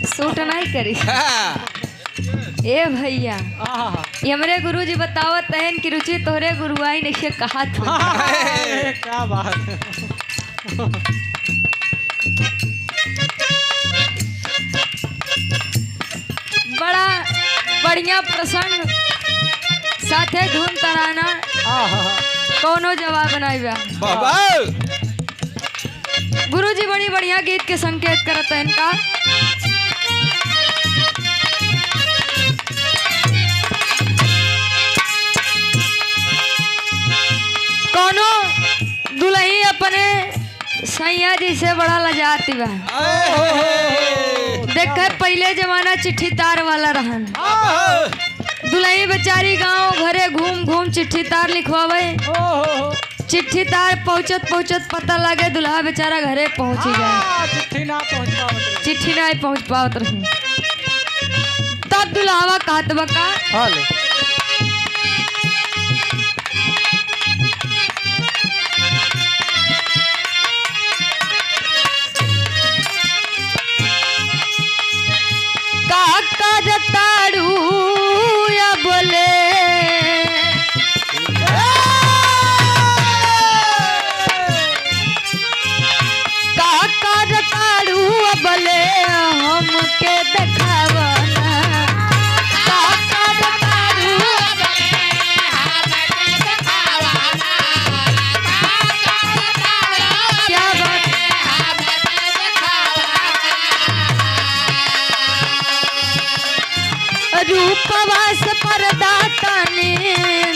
Suit नहीं करी। ए भैया ये हमरे गुरुजी बतावत तहन की रुचि तोहरे गुरुआई ने से कहा था। क्या बात। बड़ा बढ़िया प्रसंग साथे धुन तराना कोनो जवाब नहीं बा। गुरुजी बड़ी बढ़िया गीत के संकेत करत है इनका। कोनो दुल्ही अपने सैया जी से बड़ा लजाती बा। देख पहले जमाना चिट्ठी तार वाला रहन। दुल्ही बेचारी गांव घरे घूम घूम चिट्ठी तार लिखवावे। चिट्ठी तार पहुंचत पहुंचत पता लगे दुल्हा बेचारा घरे पहुंची जाए। चिट्ठी नहीं पहुंच पावत रही। तब दुल्हावा कहत बका काका जताड़ू या बोले बले हमके देखावना। काका बतारू क्या बात। रूपवा से पर्दा तनी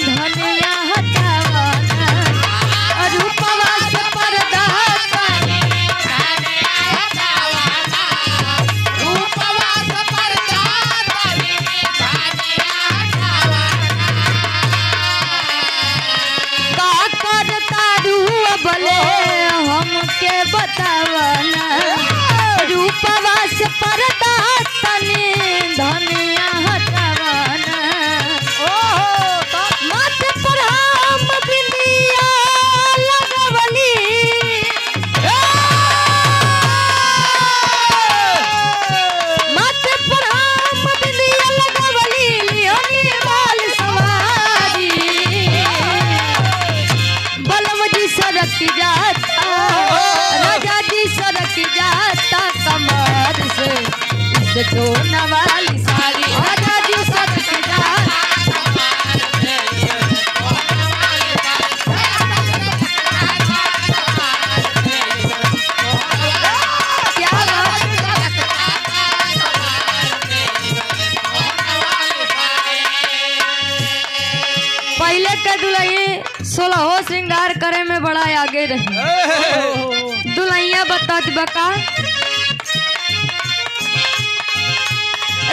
धनिया हटावना। रूपवा से पर्दा बोले हमके बतावना। रूपवा से पर्दा तनी धनिया हटावना। माथे पर हम बिंदिया लगवली। माथे पर हम बिंदिया लगवली। लियोनी बाल सवारी बलम जी सरक जाता। राजा जी सरक जाता कमर से इस टोना वाली साड़ी। राजा जी सरक जाता। क्या बात। पहले के दुल्ही 16 श्रृंगार करे में बड़ा आगे रही। दुल्हिया बतात बका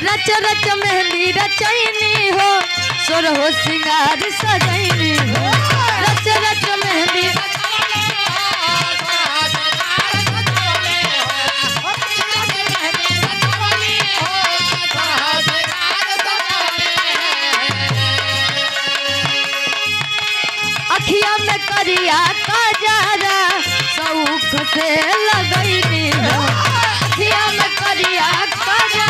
रच रच मेहंदी रचैनी हो 16 श्रृंगार सजैनी हो। रच रच मेहंदी अखिया में करिया काजरा सौख से लगैनी हो। अखिया में करिया काजरा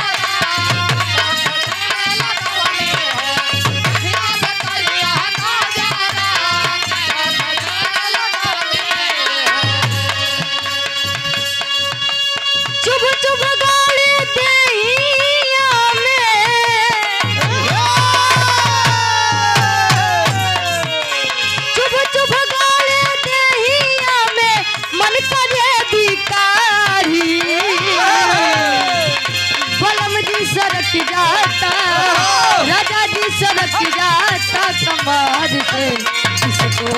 चुभ चुभ गाड़ी देहिया में मन करे बिकारी। बलम जी सरक जाता। राजा जी सरक जाता कमर से इसको